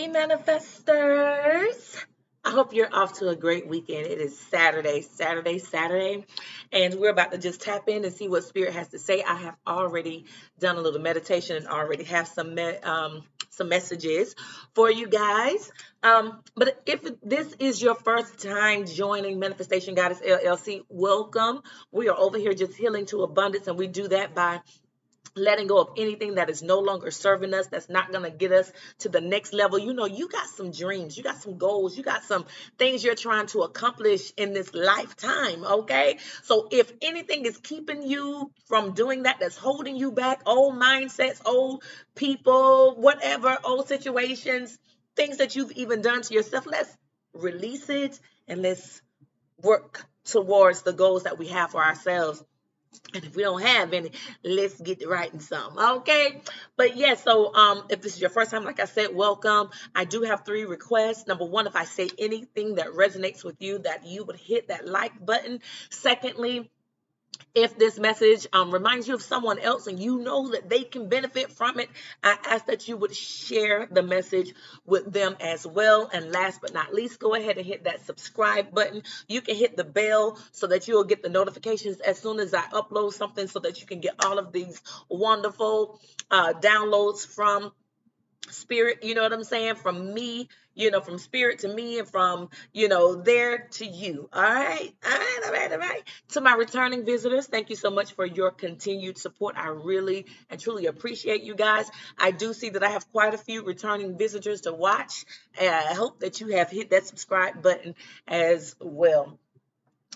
Hey, manifestors. I hope you're off to a great weekend. It is Saturday, and we're about to just tap in and see what Spirit has to say. I have already done a little meditation and already have some messages for you guys. But if this is your first time joining Manifestation Goddess LLC, welcome. We are over here just healing to abundance, and we do that by letting go of anything that is no longer serving us, that's not going to get us to the next level. You know, you got some dreams, you got some goals, you got some things you're trying to accomplish in this lifetime, okay? So if anything is keeping you from doing that, that's holding you back, old mindsets, old people, whatever, old situations, things that you've even done to yourself, let's release it and let's work towards the goals that we have for ourselves. And if we don't have any, let's get to writing some. Okay. But yeah, so if this is your first time, like I said, welcome. I do have 3 requests. Number 1, if I say anything that resonates with you, that you would hit that like button. Secondly, if this message reminds you of someone else and you know that they can benefit from it, I ask that you would share the message with them as well. And last but not least, go ahead and hit that subscribe button. You can hit the bell so that you'll get the notifications as soon as I upload something, so that you can get all of these wonderful downloads from Spirit, you know what I'm saying? From me, from Spirit to me, and from, there to you. All right. All right. To my returning visitors, thank you so much for your continued support. I really and truly appreciate you guys. I do see that I have quite a few returning visitors to watch. And I hope that you have hit that subscribe button as well.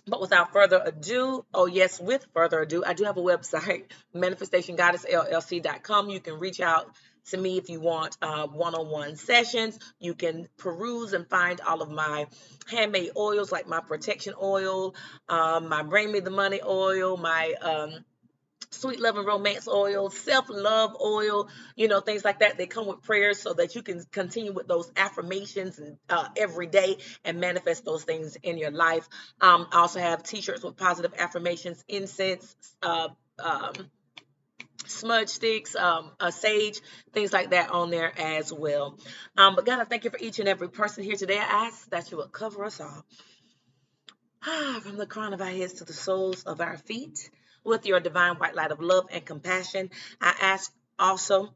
But without further ado, with further ado, I do have a website, manifestationgoddessllc.com. You can reach out to me if you want one-on-one sessions. You can peruse and find all of my handmade oils, like my protection oil, my Bring Me the Money oil, my sweet love and romance oil, self-love oil, things like that. They come with prayers so that you can continue with those affirmations and every day and manifest those things in your life. I also have t-shirts with positive affirmations, incense, smudge sticks, sage, things like that on there as well. But God, I thank you for each and every person here today. I ask that you will cover us all. From the crown of our heads to the soles of our feet, with your divine white light of love and compassion. I ask also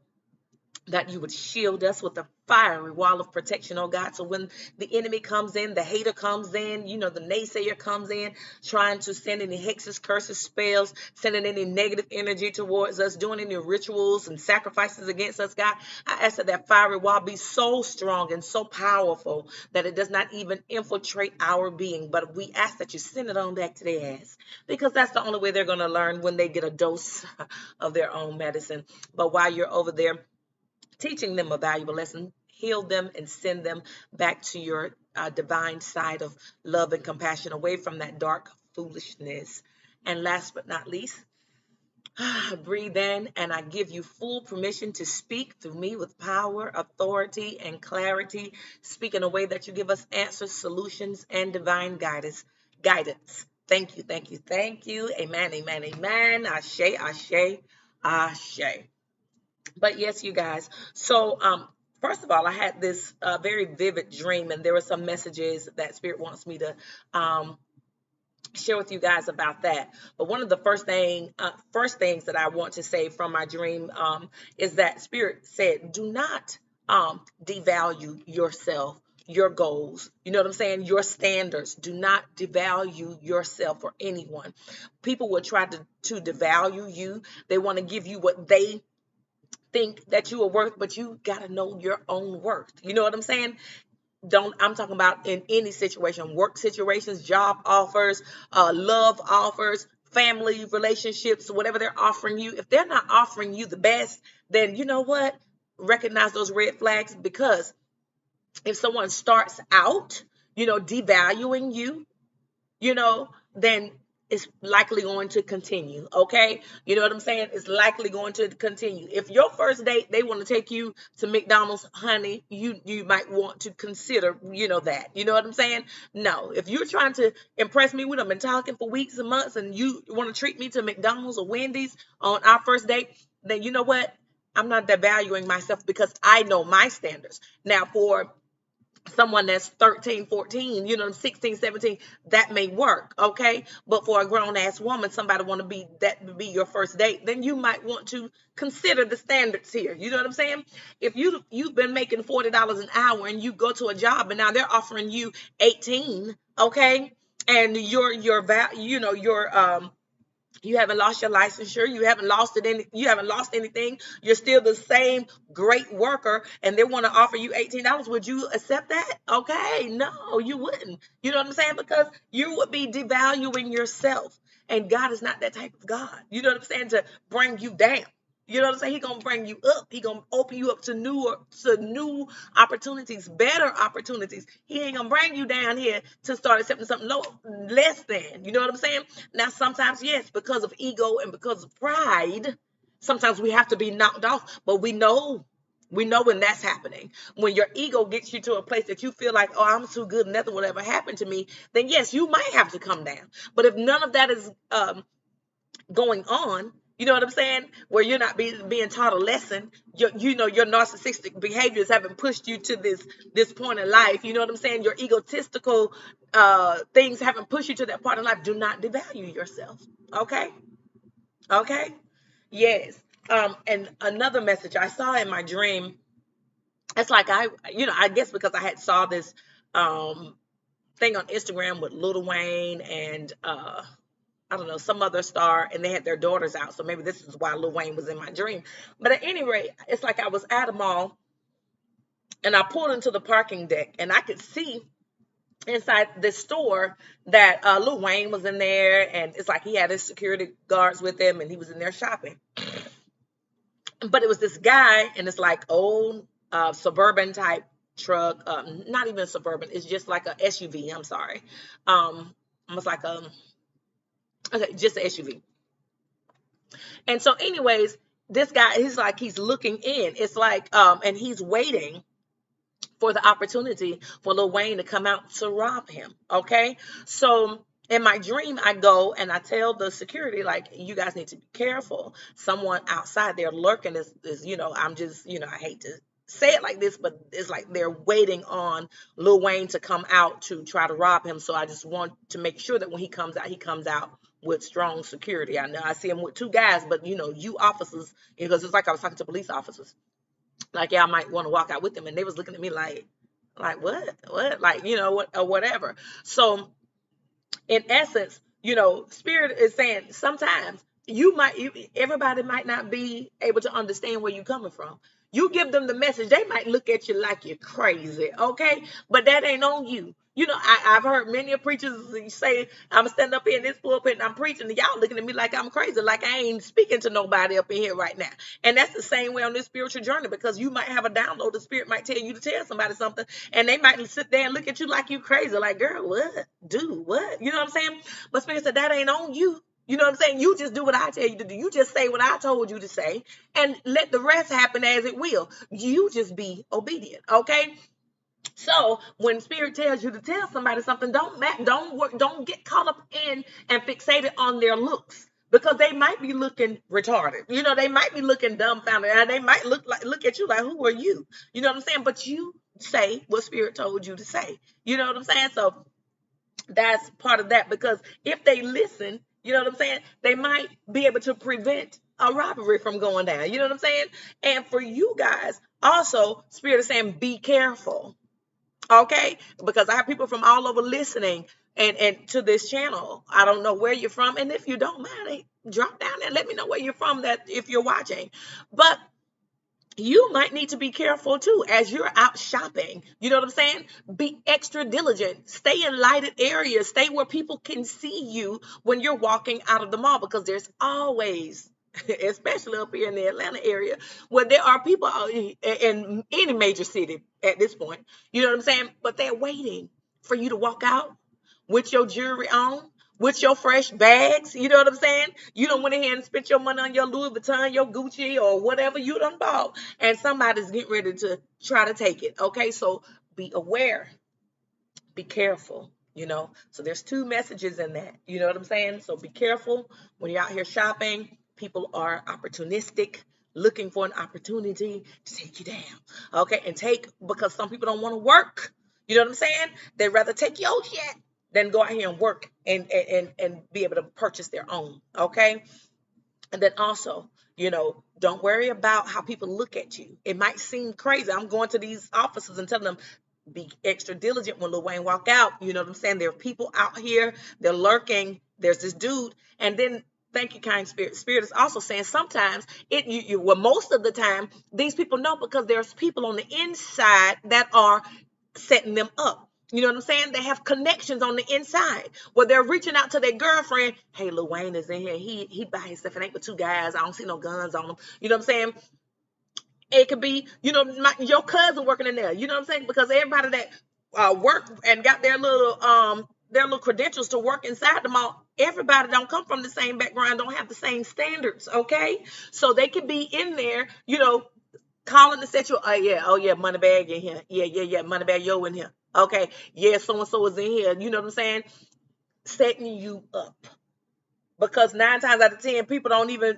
that you would shield us with a fiery wall of protection, oh God. So when the enemy comes in, the hater comes in, the naysayer comes in, trying to send any hexes, curses, spells, sending any negative energy towards us, doing any rituals and sacrifices against us, God, I ask that that fiery wall be so strong and so powerful that it does not even infiltrate our being. But we ask that you send it on back to their ass, because that's the only way they're going to learn, when they get a dose of their own medicine. But while you're over there teaching them a valuable lesson, heal them and send them back to your divine side of love and compassion, away from that dark foolishness. And last but not least, breathe in, and I give you full permission to speak through me with power, authority, and clarity. Speak in a way that you give us answers, solutions, and divine guidance. Thank you, thank you, thank you. Amen, amen, amen. Ashe, ashe, ashe. But yes, you guys. So, first of all, I had this very vivid dream, and there were some messages that Spirit wants me to share with you guys about that. But one of the first things that I want to say from my dream is that Spirit said, "Do not devalue yourself." Your goals, you know what I'm saying? Your standards. Do not devalue yourself or anyone. People will try to devalue you. They want to give you what they think that you are worth, but you got to know your own worth. You know what I'm saying? I'm talking about in any situation, work situations, job offers, love offers, family relationships, whatever they're offering you. If they're not offering you the best, then you know what? Recognize those red flags, because if someone starts out, devaluing you, then it's likely going to continue. Okay. You know what I'm saying? It's likely going to continue. If your first date, they want to take you to McDonald's, honey, you might want to consider, that, you know what I'm saying? No, if you're trying to impress me, we done been talking for weeks and months, and you want to treat me to McDonald's or Wendy's on our first date, then you know what? I'm not devaluing myself because I know my standards. Now, for someone that's 13, 14, 16, 17, that may work, okay? But for a grown ass woman, somebody want to be that to be your first date, then you might want to consider the standards here. You know what I'm saying? If you've been making $40 an hour and you go to a job and now they're offering you 18, okay? And you haven't lost your licensure. You haven't lost anything. You're still the same great worker, and they want to offer you $18. Would you accept that? Okay, no, you wouldn't. You know what I'm saying? Because you would be devaluing yourself, and God is not that type of God. You know what I'm saying? To bring you down. You know what I'm saying? He's gonna bring you up. He's gonna open you up to new opportunities, better opportunities. He ain't gonna bring you down here to start accepting something less than. You know what I'm saying? Now, sometimes, yes, because of ego and because of pride, sometimes we have to be knocked off. But we know when that's happening. When your ego gets you to a place that you feel like, oh, I'm too good, nothing will ever happen to me, then yes, you might have to come down. But if none of that is going on, you know what I'm saying? Where you're not being taught a lesson. Your narcissistic behaviors haven't pushed you to this point in life. You know what I'm saying? Your egotistical things haven't pushed you to that part in life. Do not devalue yourself. Okay? Okay? Yes. And another message I saw in my dream, it's like I guess because I had saw this thing on Instagram with Lil Wayne and I don't know, some other star, and they had their daughters out. So maybe this is why Lil Wayne was in my dream. But at any rate, it's like I was at a mall and I pulled into the parking deck and I could see inside this store that Lil Wayne was in there, and it's like he had his security guards with him and he was in there shopping. But it was this guy and it's like old suburban type truck, not even suburban, it's just like a SUV. I'm sorry. Almost like okay, just an SUV. And so, anyways, this guy, he's looking in. It's like, and he's waiting for the opportunity for Lil Wayne to come out to rob him. Okay. So in my dream, I go and I tell the security, like, you guys need to be careful. Someone outside there lurking is I'm just, I hate to say it like this, but it's like they're waiting on Lil Wayne to come out to try to rob him. So I just want to make sure that when he comes out with strong security. I know I see him with two guys, but you officers, because it's like I was talking to police officers, like, yeah, I might want to walk out with them, and they was looking at me like what, like, what or whatever. So in essence, Spirit is saying sometimes everybody might not be able to understand where you're coming from. You give them the message, they might look at you like you're crazy, okay? But that ain't on you. I've heard many of preachers say, I'm standing up here in this pulpit and I'm preaching, and y'all looking at me like I'm crazy, like I ain't speaking to nobody up in here right now. And that's the same way on this spiritual journey, because you might have a download. The Spirit might tell you to tell somebody something, and they might sit there and look at you like you crazy, like, girl, what? Do what? You know what I'm saying? But Spirit said, that ain't on you. You know what I'm saying? You just do what I tell you to do. You just say what I told you to say and let the rest happen as it will. You just be obedient, okay? So when Spirit tells you to tell somebody something, don't get caught up in and fixated on their looks, because they might be looking retarded. They might be looking dumbfounded, and they might look at you like, who are you? You know what I'm saying? But you say what Spirit told you to say. You know what I'm saying? So that's part of that, because if they listen, you know what I'm saying, they might be able to prevent a robbery from going down. You know what I'm saying? And for you guys, also, Spirit is saying, be careful. Okay? Because I have people from all over listening and to this channel. I don't know where you're from. And if you don't mind, drop down there. Let me know where you're from, that if you're watching. But you might need to be careful too as you're out shopping. You know what I'm saying? Be extra diligent. Stay in lighted areas. Stay where people can see you when you're walking out of the mall, because there's always, especially up here in the Atlanta area, where there are people in any major city at this point. You know what I'm saying? But they're waiting for you to walk out with your jewelry on, with your fresh bags. You know what I'm saying? You don't went ahead and spent your money on your Louis Vuitton, your Gucci, or whatever you done bought, and somebody's getting ready to try to take it. Okay, so be aware, be careful. So there's two messages in that. You know what I'm saying? So be careful when you're out here shopping. People are opportunistic. looking for an opportunity to take you down. Okay, and because some people don't want to work. You know what I'm saying? They'd rather take your shit than go out here and work and be able to purchase their own. Okay. And then also, don't worry about how people look at you. It might seem crazy. I'm going to these offices and telling them, be extra diligent when Lil Wayne walk out. You know what I'm saying? There are people out here. They're lurking. There's this dude. And then, thank you, kind spirit. Spirit is also saying sometimes well, most of the time, these people know because there's people on the inside that are setting them up. You know what I'm saying? They have connections on the inside where they're reaching out to their girlfriend. Hey, Lil Wayne is in here. He by himself and ain't with two guys. I don't see no guns on him. You know what I'm saying? It could be, your cousin working in there. You know what I'm saying? Because everybody that work and got their little credentials to work inside the mall, everybody don't come from the same background, don't have the same standards. Okay, so they could be in there, calling to set you. Oh yeah, money bag in here. Yeah, money bag yo in here. Okay, yeah, so and so is in here. You know what I'm saying? Setting you up because 9 times out of 10 people don't even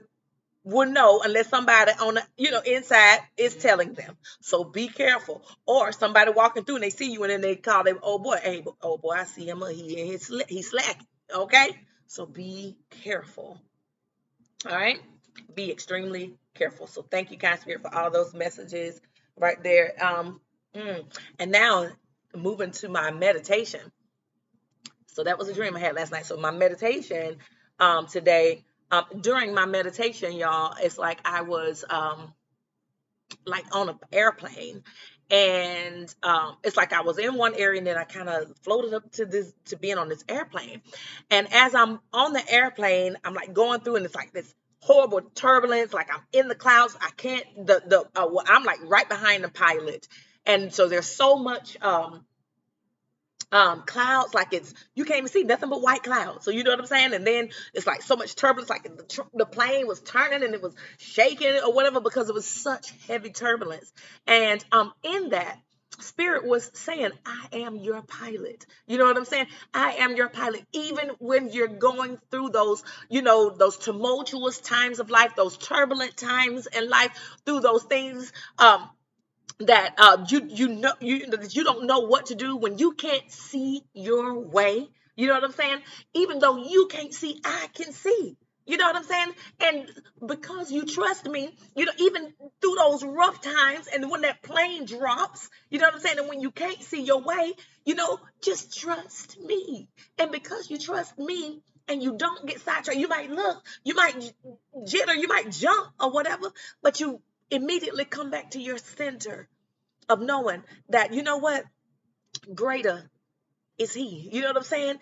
would know unless somebody on the inside is telling them. So be careful. Or somebody walking through and they see you and then they call them, oh boy, hey, oh boy, I see him. He's slacking. Okay, so be careful. All right, be extremely careful. So thank you, kind spirit, for all those messages right there. And now moving to my meditation. So that was a dream I had last night. So my meditation today, during my meditation, y'all, it's like I was like on an airplane, and it's like I was in one area and then I kind of floated up to being on this airplane. And as I'm on the airplane, I'm like going through and it's like this horrible turbulence, like I'm in the clouds. I can't I'm like right behind the pilot, and so there's so much clouds, like you can't even see nothing but white clouds. So you know what I'm saying? And then it's like so much turbulence, like the plane was turning and it was shaking or whatever because it was such heavy turbulence. And in that, spirit was saying, I am your pilot. You know what I'm saying? I am your pilot. Even when you're going through those, those tumultuous times of life, those turbulent times in life, through those things, that you don't know what to do when you can't see your way. You know what I'm saying? Even though you can't see, I can see. You know what I'm saying? And because you trust me, even through those rough times and when that plane drops, you know what I'm saying? And when you can't see your way, just trust me. And because you trust me and you don't get sidetracked, you might look, you might jitter, you might jump or whatever, but you immediately come back to your center of knowing that, what, greater is he. You know what I'm saying?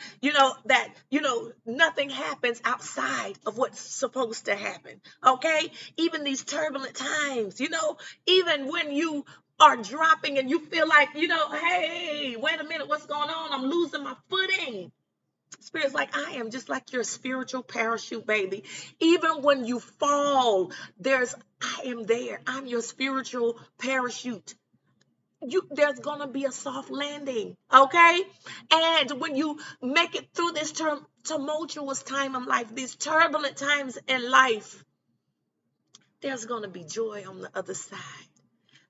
That, nothing happens outside of what's supposed to happen. Okay. Even these turbulent times, even when you are dropping and you feel like, hey, wait a minute, what's going on? I'm losing my footing. Spirit's like, I am just like your spiritual parachute, baby. Even when you fall, I am there. I'm your spiritual parachute. There's gonna be a soft landing, okay? And when you make it through this tumultuous time of life, these turbulent times in life, there's gonna be joy on the other side.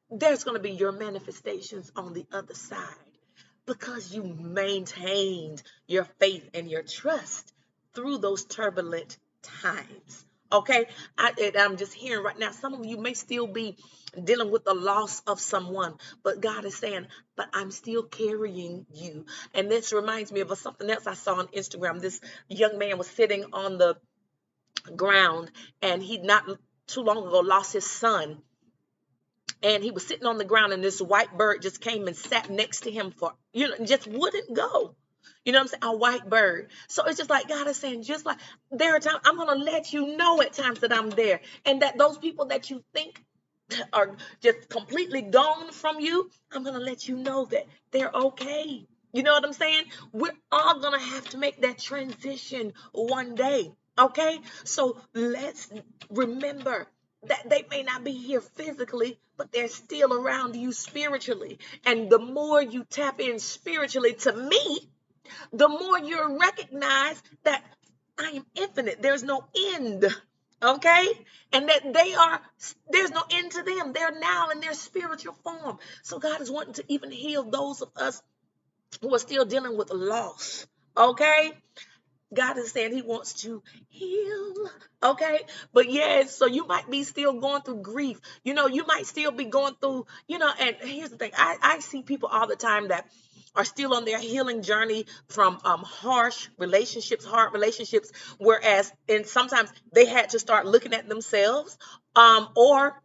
There's gonna be your manifestations on the other side. Because you maintained your faith and your trust through those turbulent times. Okay, I'm just hearing right now, some of you may still be dealing with the loss of someone, but God is saying, but I'm still carrying you. And this reminds me of something else I saw on Instagram. This young man was sitting on the ground, and he not too long ago lost his son. And he was sitting on the ground, and this white bird just came and sat next to him for, just wouldn't go. You know what I'm saying? A white bird. So it's just like God is saying, just like there are times I'm going to let you know at times that I'm there. And that those people that you think are just completely gone from you, I'm going to let you know that they're okay. You know what I'm saying? We're all going to have to make that transition one day. Okay? So let's remember that they may not be here physically, but they're still around you spiritually. And the more you tap in spiritually to me, the more you recognize that I am infinite. There's no end. Okay? And that there's no end to them. They're now in their spiritual form. So God is wanting to even heal those of us who are still dealing with loss. Okay? God is saying he wants to heal. Okay. But yes, so you might be still going through grief. You might still be going through, and here's the thing. I see people all the time that are still on their healing journey from harsh relationships, hard relationships, whereas and sometimes they had to start looking at themselves, or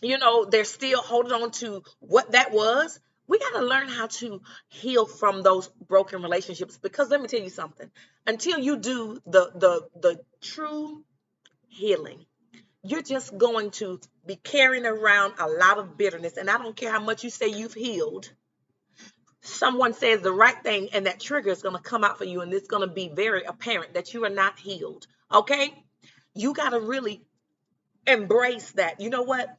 they're still holding on to what that was. We got to learn how to heal from those broken relationships, because let me tell you something. Until you do the true healing, you're just going to be carrying around a lot of bitterness. And I don't care how much you say you've healed. Someone says the right thing and that trigger is going to come out for you, and it's going to be very apparent that you are not healed. Okay? You got to really embrace that. You know what?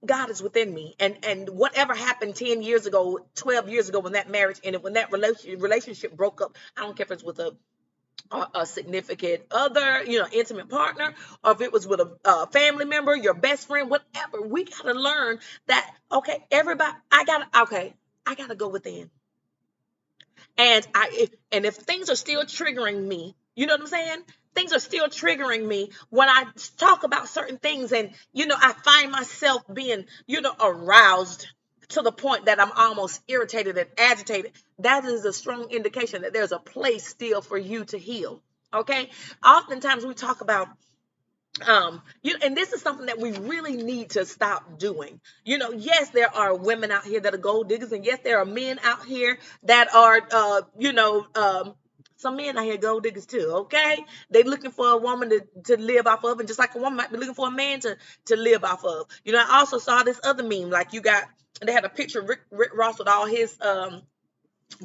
God is within me, and whatever happened 10 years ago, 12 years ago, when that marriage ended, when that relationship broke up, I don't care if it's with a significant other, intimate partner, or if it was with a family member, your best friend, whatever. We got to learn that, okay, everybody, I gotta go within. And if things are still triggering me, you know what I'm saying? Things are still triggering me when I talk about certain things, and I find myself being, aroused to the point that I'm almost irritated and agitated. That is a strong indication that there's a place still for you to heal. Okay? Oftentimes we talk about and this is something that we really need to stop doing. Yes, there are women out here that are gold diggers, and yes, there are men out here that are some men out here gold diggers too. Okay, they're looking for a woman to live off of, and just like a woman might be looking for a man to live off of. I also saw this other meme, like they had a picture of Rick Ross with all his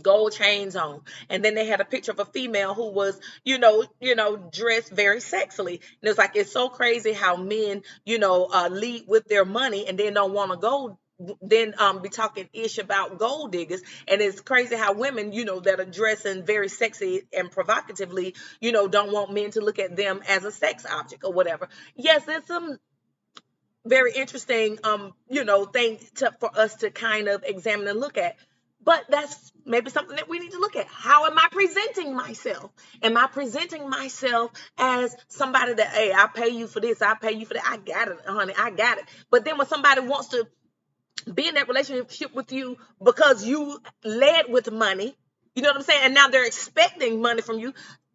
gold chains on, and then they had a picture of a female who was dressed very sexily, and it's like, it's so crazy how men lead with their money and then don't want to go, then be talking ish about gold diggers. And it's crazy how women that are dressing very sexy and provocatively don't want men to look at them as a sex object or whatever. Yes, there's some very interesting thing for us to kind of examine and look at. But that's maybe something that we need to look at. How am I presenting myself? Am I presenting myself as somebody that, hey, I pay you for this, I pay you for that, I got it, honey, I got it. But then when somebody wants to be in that relationship with you because you led with money, you know what I'm saying, and now they're expecting money from you,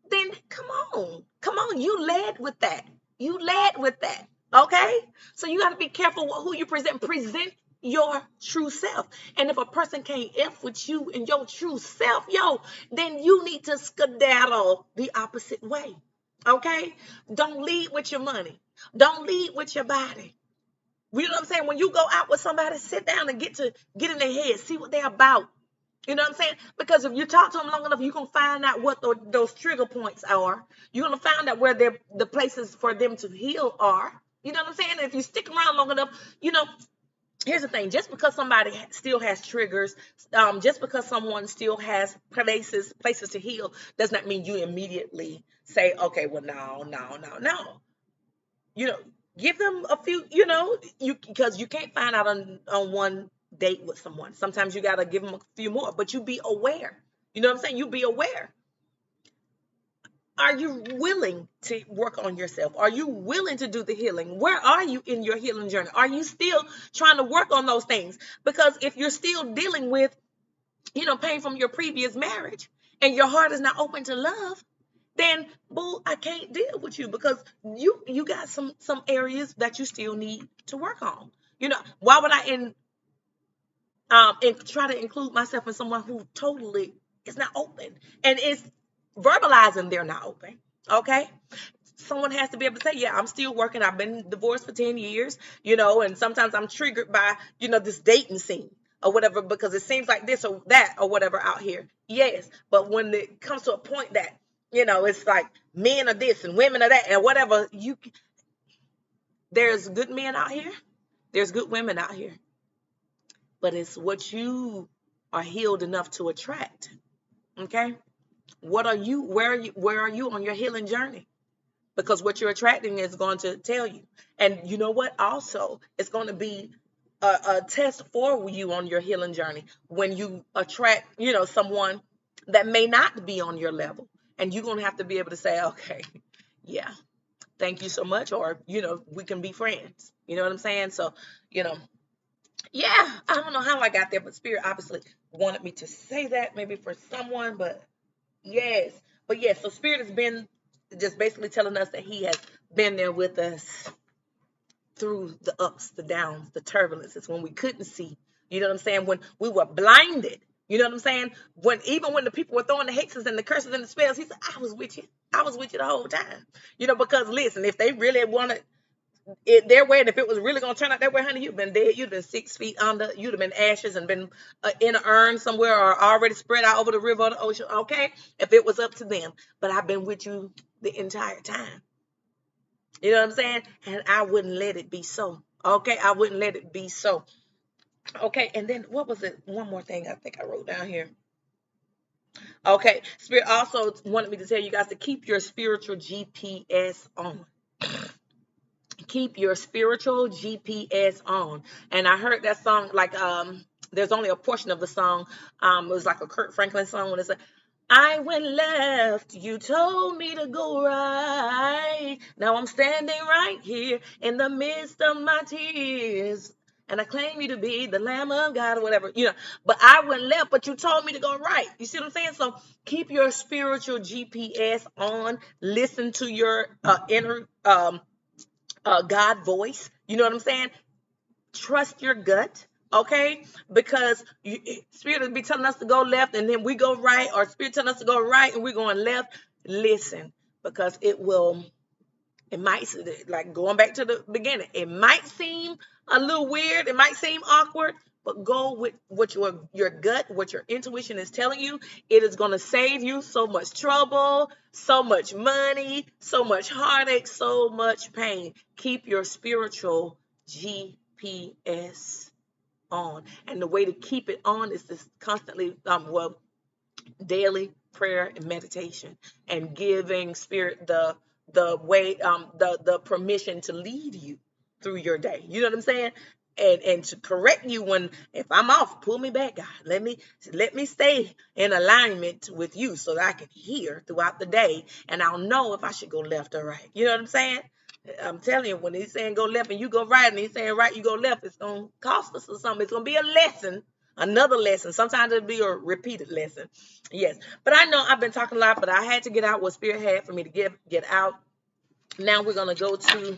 then come on, you led with that. You led with that. Okay? So you got to be careful who you present your true self. And if a person can't F with you and your true self, then you need to skedaddle the opposite way. Okay? Don't lead with your money. Don't lead with your body. You know what I'm saying? When you go out with somebody, sit down and get in their head, see what they're about. You know what I'm saying? Because if you talk to them long enough, you're going to find out what those trigger points are. You're going to find out where the places for them to heal are. You know what I'm saying? And if you stick around long enough, here's the thing. Just because somebody still has triggers, just because someone still has places to heal, does not mean you immediately say, okay, well, no. you know, Give them a few, because you can't find out on one date with someone. Sometimes you got to give them a few more, but you be aware. You know what I'm saying? You be aware. Are you willing to work on yourself? Are you willing to do the healing? Where are you in your healing journey? Are you still trying to work on those things? Because if you're still dealing with, pain from your previous marriage, and your heart is not open to love, then boo, I can't deal with you, because you got some areas that you still need to work on. Why would I try to include myself in someone who totally is not open and is verbalizing they're not open? Okay. Someone has to be able to say, yeah, I'm still working. I've been divorced for 10 years, and sometimes I'm triggered by, this dating scene or whatever, because it seems like this or that or whatever out here. Yes. But when it comes to a point that, it's like men are this and women are that and whatever, there's good men out here. There's good women out here. But it's what you are healed enough to attract. Okay. Where are you on your healing journey? because what you're attracting is going to tell you. And you know what? Also, it's going to be a test for you on your healing journey when you attract, someone that may not be on your level. And you're going to have to be able to say, okay, yeah, thank you so much. Or, we can be friends. You know what I'm saying? So, yeah, I don't know how I got there, but Spirit obviously wanted me to say that maybe for someone, but yes. But yes, so Spirit has been just basically telling us that he has been there with us through the ups, the downs, the turbulences when we couldn't see. You know what I'm saying? When we were blinded. You know what I'm saying? Even when the people were throwing the hexes and the curses and the spells, he said, I was with you. I was with you the whole time. Because listen, if they really wanted it their way, and if it was really going to turn out that way, honey, you'd been dead. You'd been 6 feet under. You'd have been ashes and been in an urn somewhere or already spread out over the river or the ocean. Okay? If it was up to them. But I've been with you the entire time. You know what I'm saying? And I wouldn't let it be so. Okay? I wouldn't let it be so. Okay, and then what was it? One more thing I think I wrote down here. Okay, Spirit also wanted me to tell you guys to keep your spiritual GPS on. Keep your spiritual GPS on. And I heard that song, like, there's only a portion of the song. It was like a Kurt Franklin song when it's like, I went left, you told me to go right. Now I'm standing right here in the midst of my tears. And I claim you to be the Lamb of God or whatever, But I went left, but you told me to go right. You see what I'm saying? So keep your spiritual GPS on. Listen to your inner God voice. You know what I'm saying? Trust your gut. Okay, because Spirit will be telling us to go left and then we go right, or Spirit telling us to go right and we're going left. Listen, because it might, like going back to the beginning, it might seem a little weird, it might seem awkward, but go with what your gut, what your intuition is telling you. It is going to save you so much trouble, so much money, so much heartache, so much pain. Keep your spiritual GPS on. And the way to keep it on is to constantly, daily prayer and meditation, and giving Spirit the way, the permission to lead you through your day. You know what I'm saying? And to correct you if I'm off, pull me back, God. Let me stay in alignment with you so that I can hear throughout the day, and I'll know if I should go left or right. You know what I'm saying? I'm telling you, when he's saying go left and you go right, and he's saying right, you go left, it's going to cost us or something. It's going to be a lesson, another lesson. Sometimes it'll be a repeated lesson. Yes. But I know I've been talking a lot, but I had to get out what Spirit had for me to get out. Now we're going to go to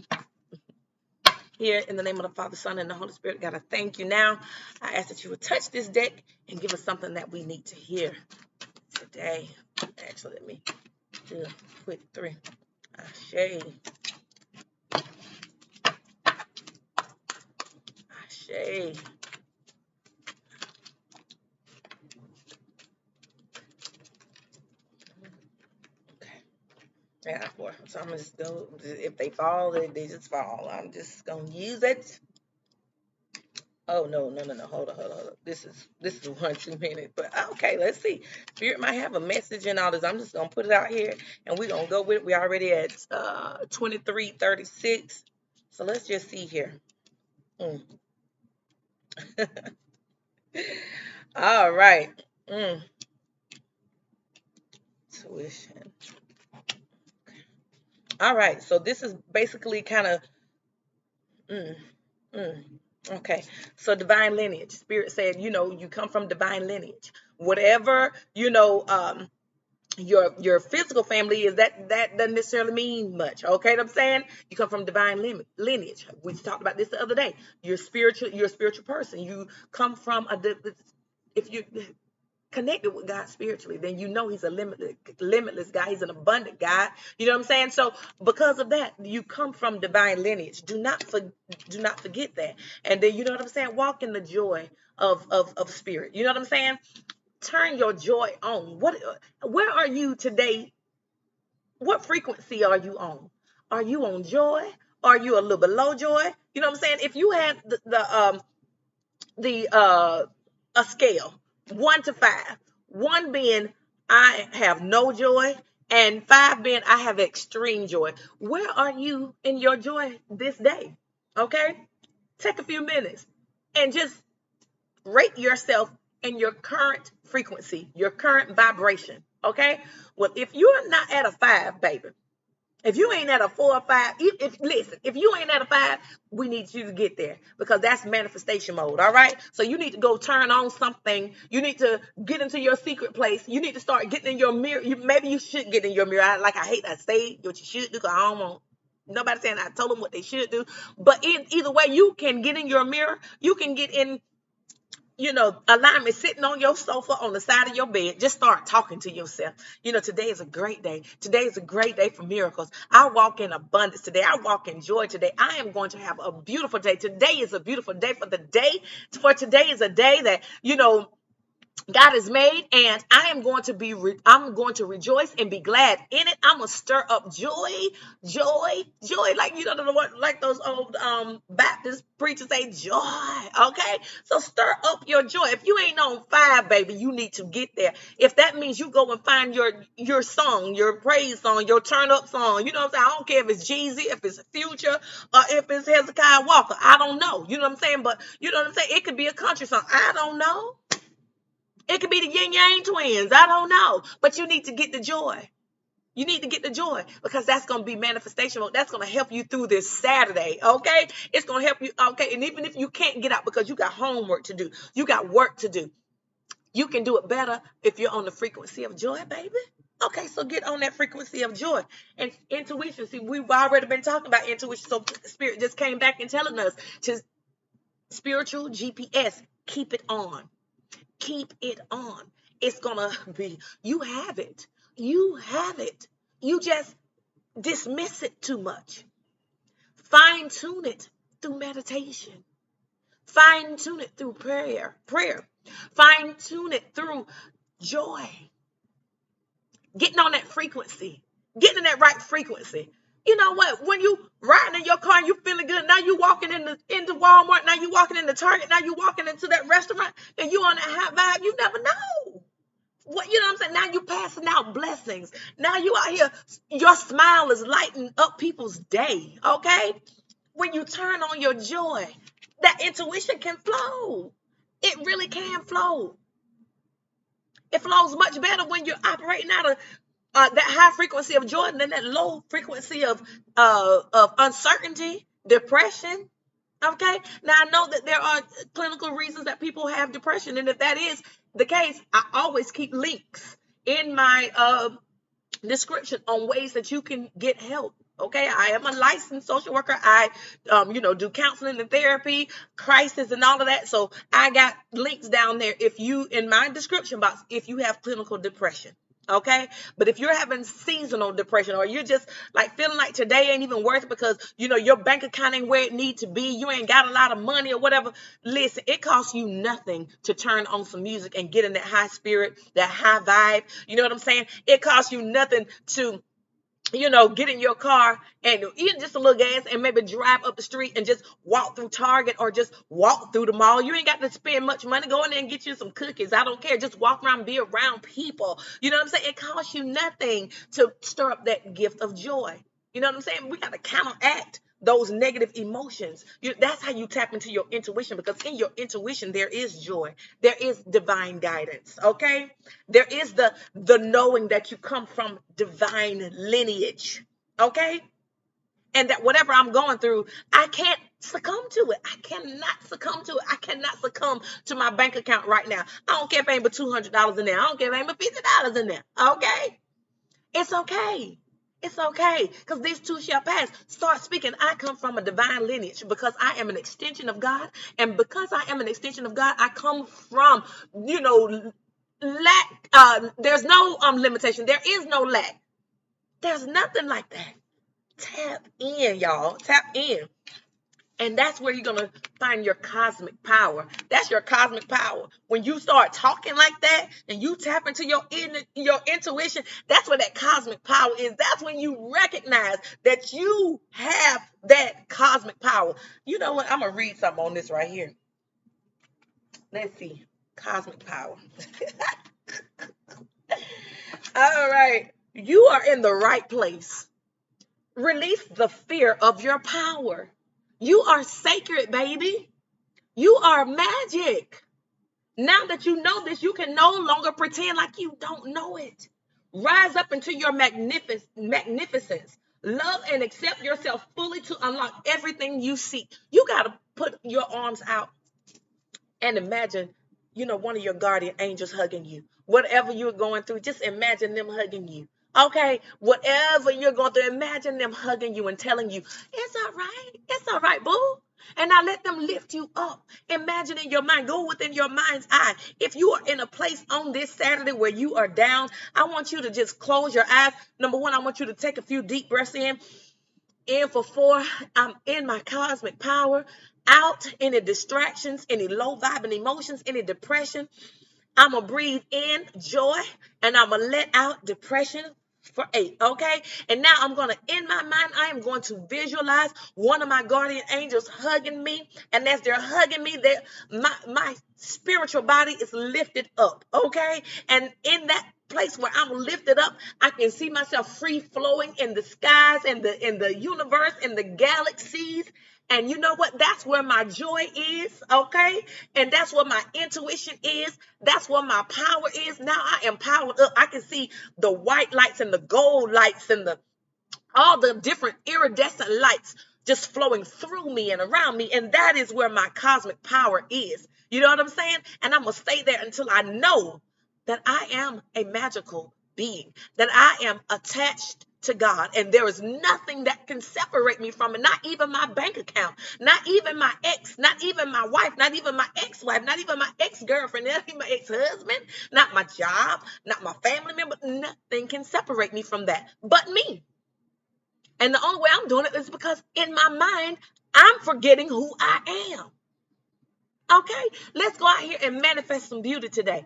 here in the name of the Father, Son, and the Holy Spirit. God, I thank you now. I ask that you would touch this deck and give us something that we need to hear today. Actually, let me do a quick 3. Ashe. Ashe. Yeah, boy. So I'm just go. If they fall, they just fall. I'm just gonna use it. Oh no. Hold on. This is 1-2 minutes. But okay, let's see. Spirit might have a message and all this. I'm just gonna put it out here, and we're gonna go with it. We're already at 23:36. So let's just see here. All right. Tuition. All right. So this is basically kind of. Okay, so divine lineage. Spirit said, you come from divine lineage. Whatever, your physical family is, that doesn't necessarily mean much. Okay, what I'm saying? You come from divine lineage. We talked about this the other day. You're a spiritual person. You come from if you connected with God spiritually, then he's a limitless God. He's an abundant God. You know what I'm saying? So because of that, you come from divine lineage. Do not forget that. And then, you know what I'm saying? Walk in the joy of Spirit. You know what I'm saying? Turn your joy on. Where are you today? What frequency are you on? Are you on joy? Are you a little below joy? You know what I'm saying? If you had a scale 1 to 5, 1 being I have no joy, And 5 being I have extreme joy. Where are you in your joy this day? Okay? Take a few minutes and just rate yourself in your current frequency, your current vibration. Okay? Well, if you're not at a 5, baby, if you ain't at a 4 or 5, listen, if you ain't at a 5, we need you to get there because that's manifestation mode. All right. So you need to go turn on something. You need to get into your secret place. You need to start getting in your mirror. Maybe you should get in your mirror. I hate that say what you should do because I don't want nobody saying I told them what they should do. But either way, you can get in your mirror. You can get in alignment, sitting on your sofa on the side of your bed. Just start talking to yourself. Today is a great day. Today is a great day for miracles. I walk in abundance today. I walk in joy today. I am going to have a beautiful day. Today is a beautiful day for the day. For today is a day that, God has made, and I am going to I'm going to rejoice and be glad in it. I'm gonna stir up joy, like like those old Baptist preachers say, joy. Okay, so stir up your joy. If you ain't on 5, baby, you need to get there. If that means you go and find your song, your praise song, your turn up song, you know what I'm saying? I don't care if it's Jeezy, if it's Future, or if it's Hezekiah Walker. I don't know. You know what I'm saying? But you know what I'm saying? It could be a country song. I don't know. It could be the Yin Yang Twins. I don't know. But you need to get the joy. You need to get the joy because that's going to be manifestation. That's going to help you through this Saturday. Okay. It's going to help you. Okay. And even if you can't get out because you got homework to do, you got work to do, you can do it better if you're on the frequency of joy, baby. Okay. So get on that frequency of joy and intuition. See, we've already been talking about intuition. So Spirit just came back and telling us to spiritual GPS, keep it on. Keep it on. It's going to be, you have it. You have it. You just dismiss it too much. Fine tune it through meditation. Fine tune it through prayer. Fine tune it through joy. Getting on that frequency. Getting in that right frequency. You know what? When you riding in your car and you feeling good, now you walking into Walmart, now you walking into Target, now you walking into that restaurant, and you on that high vibe, you never know. What you know what I'm saying? Now you passing out blessings. Now you out here, your smile is lighting up people's day. Okay? When you turn on your joy, that intuition can flow. It really can flow. It flows much better when you're operating out of that high frequency of joy than that low frequency of uncertainty, depression. Okay. Now I know that there are clinical reasons that people have depression, and if that is the case, I always keep links in my description on ways that you can get help. Okay, I am a licensed social worker. I, do counseling and therapy, crisis, and all of that. So I got links down there. If you in my description box, if you have clinical depression. Okay, but if you're having seasonal depression or you're just like feeling like today ain't even worth it because your bank account ain't where it need to be, you ain't got a lot of money or whatever, listen, it costs you nothing to turn on some music and get in that high spirit, that high vibe. You know what I'm saying? It costs you nothing to get in your car and eat just a little gas and maybe drive up the street and just walk through Target or just walk through the mall. You ain't got to spend much money. Go in there and get you some cookies. I don't care. Just walk around, be around people. You know what I'm saying? It costs you nothing to stir up that gift of joy. You know what I'm saying? We got to counteract those negative emotions. That's how you tap into your intuition, because in your intuition there is joy, there is divine guidance. Okay, there is the knowing that you come from divine lineage. Okay, and that whatever I'm going through, I can't succumb to it. I cannot succumb to it. I cannot succumb to my bank account right now. I don't care if it ain't but $200 in there. I don't care if it ain't but $50 in there. Okay, it's okay. It's okay, because these two shall pass. Start speaking. I come from a divine lineage because I am an extension of God. And because I am an extension of God, I come from, lack. There's no limitation. There is no lack. There's nothing like that. Tap in, y'all. Tap in. And that's where you're going to find your cosmic power. That's your cosmic power. When you start talking like that and you tap into your intuition, that's where that cosmic power is. That's when you recognize that you have that cosmic power. You know what? I'm going to read something on this right here. Let's see. Cosmic power. All right. You are in the right place. Release the fear of your power. You are sacred, baby. You are magic. Now that you know this, you can no longer pretend like you don't know it. Rise up into your magnificence. Love and accept yourself fully to unlock everything you seek. You got to put your arms out and imagine, one of your guardian angels hugging you. Whatever you're going through, just imagine them hugging you. Okay, whatever you're going through, imagine them hugging you and telling you, it's all right, boo. And now let them lift you up. Imagine in your mind, go within your mind's eye. If you are in a place on this Saturday where you are down, I want you to just close your eyes. Number one, I want you to take a few deep breaths in for 4. I'm in my cosmic power. Out any distractions, any low vibing emotions, any depression. I'm going to breathe in joy and I'm going to let out depression for 8. Okay. And now I'm going to, in my mind, I am going to visualize one of my guardian angels hugging me. And as they're hugging me, my spiritual body is lifted up. Okay. And in that place where I'm lifted up, I can see myself free flowing in the skies, in the universe, in the galaxies. And you know what? That's where my joy is, okay? And that's where my intuition is. That's where my power is. Now I am powered up. I can see the white lights and the gold lights and all the different iridescent lights just flowing through me and around me. And that is where my cosmic power is. You know what I'm saying? And I'm going to stay there until I know that I am a magical being, that I am attached to God, and there is nothing that can separate me from it, not even my bank account, not even my ex, not even my wife, not even my ex-wife, not even my ex-girlfriend, not even my ex-husband, not my job, not my family member. Nothing can separate me from that but me. And the only way I'm doing it is because in my mind, I'm forgetting who I am. Okay, let's go out here and manifest some beauty today.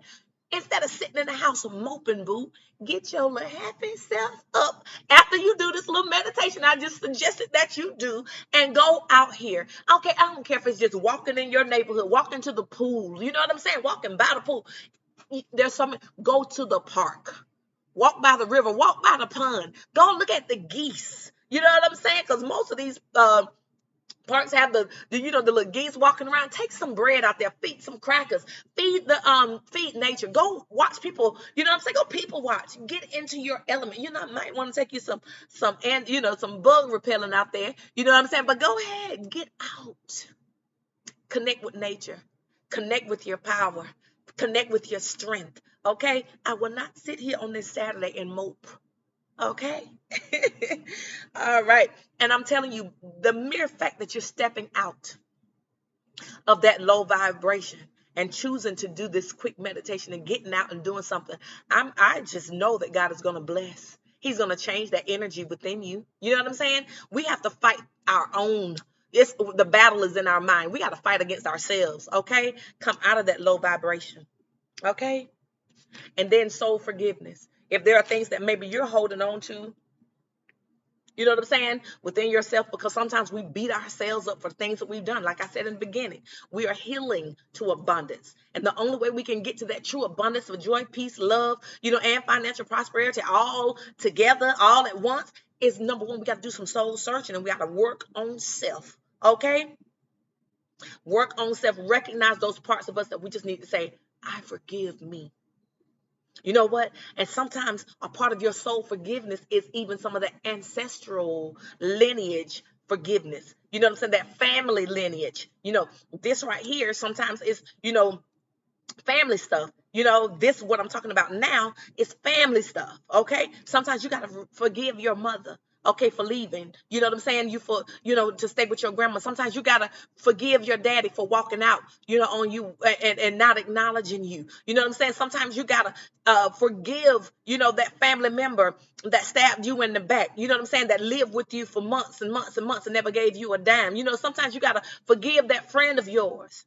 Instead of sitting in the house moping, boo, get your little happy self up after you do this little meditation I just suggested that you do, and go out here. Okay, I don't care if it's just walking in your neighborhood, walking to the pool. You know what I'm saying? Walking by the pool. There's something. Go to the park. Walk by the river. Walk by the pond. Go look at the geese. You know what I'm saying? Because most of these parks have the little geese walking around. Take some bread out there, feed some crackers, feed nature. Go watch people, you know what I'm saying? Go people watch. Get into your element. Might want to take you some and some bug repellent out there. You know what I'm saying? But go ahead, get out. Connect with nature. Connect with your power. Connect with your strength. Okay? I will not sit here on this Saturday and mope. Okay. All right. And I'm telling you, the mere fact that you're stepping out of that low vibration and choosing to do this quick meditation and getting out and doing something, I just know that God is going to bless. He's going to change that energy within you. You know what I'm saying? We have to fight our own. The battle is in our mind. We got to fight against ourselves. Okay. Come out of that low vibration. Okay. And then soul forgiveness. If there are things that maybe you're holding on to, you know what I'm saying, within yourself, because sometimes we beat ourselves up for things that we've done. Like I said in the beginning, we are healing to abundance. And the only way we can get to that true abundance of joy, peace, love, and financial prosperity all together, all at once, is number one, we got to do some soul searching, and we got to work on self. Okay? Work on self. Recognize those parts of us that we just need to say, I forgive me. You know what? And sometimes a part of your soul forgiveness is even some of the ancestral lineage forgiveness. You know what I'm saying? That family lineage. This right here sometimes is, family stuff. This what I'm talking about now is family stuff. Okay? Sometimes you got to forgive your mother. Okay, for leaving. You know what I'm saying? To stay with your grandma. Sometimes you gotta forgive your daddy for walking out, on you and not acknowledging you. You know what I'm saying? Sometimes you gotta forgive, that family member that stabbed you in the back. You know what I'm saying? That lived with you for months and months and months and never gave you a dime. Sometimes you gotta forgive that friend of yours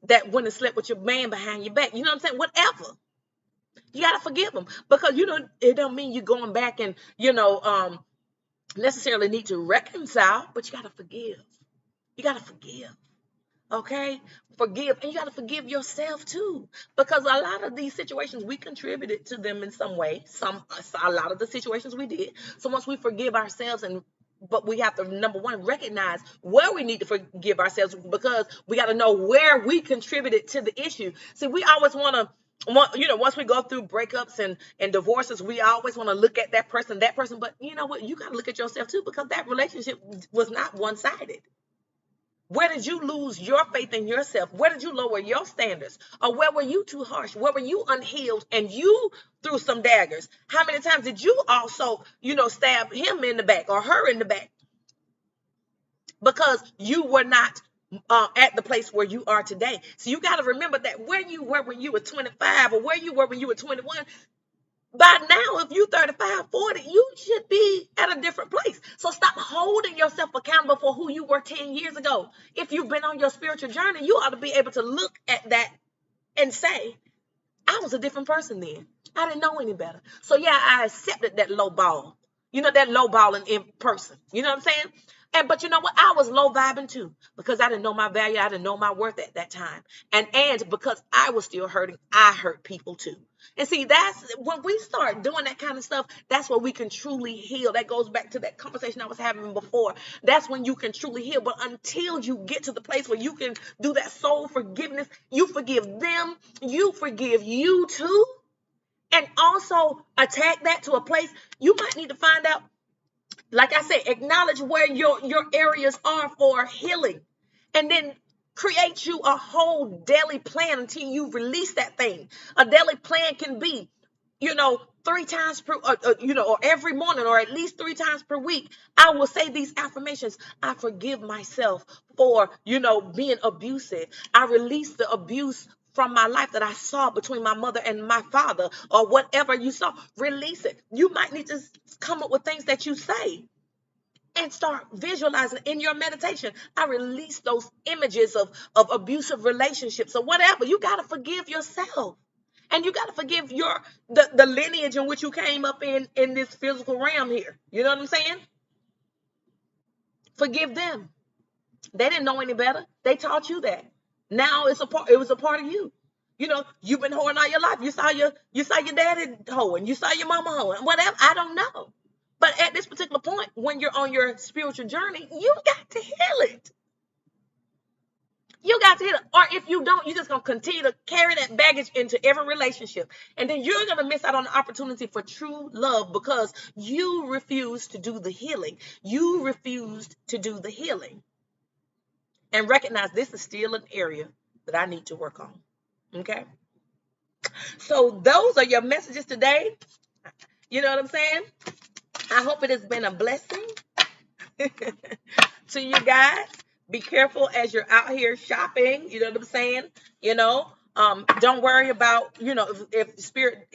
that went and slept with your man behind your back. You know what I'm saying? Whatever. You gotta forgive them, because it don't mean you're going back and necessarily need to reconcile, but you got to forgive. You got to forgive. Okay, forgive, and you got to forgive yourself too, because a lot of these situations we contributed to them in some way. A lot of the situations we did. So once we forgive ourselves, but we have to, number one, recognize where we need to forgive ourselves, because we got to know where we contributed to the issue. See, we always want to. Once we go through breakups and divorces, we always want to look at that person, but you know what? You got to look at yourself too, because that relationship was not one-sided. Where did you lose your faith in yourself? Where did you lower your standards? Or where were you too harsh? Where were you unhealed and you threw some daggers? How many times did you also, stab him in the back or her in the back? Because you were not at the place where you are today. So you got to remember that where you were when you were 25 or where you were when you were 21, by now, if you 35, 40, you should be at a different place. So stop holding yourself accountable for who you were 10 years ago. If you've been on your spiritual journey, you ought to be able to look at that and say, I was a different person then. I didn't know any better. So yeah, I accepted that low ball. That low balling in person. You know what I'm saying? But you know what? I was low vibing too, because I didn't know my value. I didn't know my worth at that time. And because I was still hurting, I hurt people too. And see, that's when we start doing that kind of stuff, that's where we can truly heal. That goes back to that conversation I was having before. That's when you can truly heal. But until you get to the place where you can do that soul forgiveness, you forgive them, you forgive you too, and also attack that to a place, you might need to find out, like I said, acknowledge where your areas are for healing, and then create you a whole daily plan until you release that thing. A daily plan can be, 3 times per, or every morning, or at least 3 times per week, I will say these affirmations. I forgive myself for, being abusive. I release the abuse from my life that I saw between my mother and my father, or whatever you saw. Release it. You might need to come up with things that you say and start visualizing in your meditation. I release those images of abusive relationships or whatever. You got to forgive yourself. And you got to forgive the lineage in which you came up in this physical realm here. You know what I'm saying? Forgive them. They didn't know any better. They taught you that. Now it was a part of you. You've been hoeing all your life. You saw your daddy hoeing. You saw your mama hoeing. Whatever. I don't know. But at this particular point, when you're on your spiritual journey, you got to heal it. You got to heal it. Or if you don't, you're just going to continue to carry that baggage into every relationship. And then you're going to miss out on the opportunity for true love, because you refused to do the healing. You refused to do the healing. And recognize this is still an area that I need to work on. Okay? So those are your messages today. You know what I'm saying? I hope it has been a blessing to you guys. Be careful as you're out here shopping. You know what I'm saying? Don't worry about, if Spirit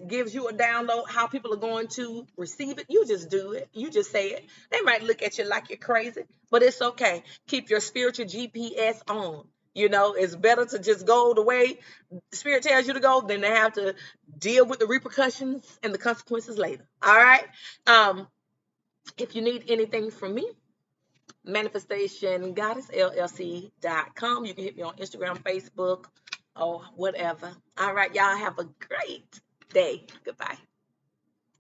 gives you a download, how people are going to receive it. You just do it. You just say it. They might look at you like you're crazy, but it's okay. Keep your spiritual GPS on. It's better to just go the way Spirit tells you to go than to have to deal with the repercussions and the consequences later. All right. If you need anything from me, manifestationgoddessllc.com. You can hit me on Instagram, Facebook, or whatever. All right, y'all have a great day. Goodbye.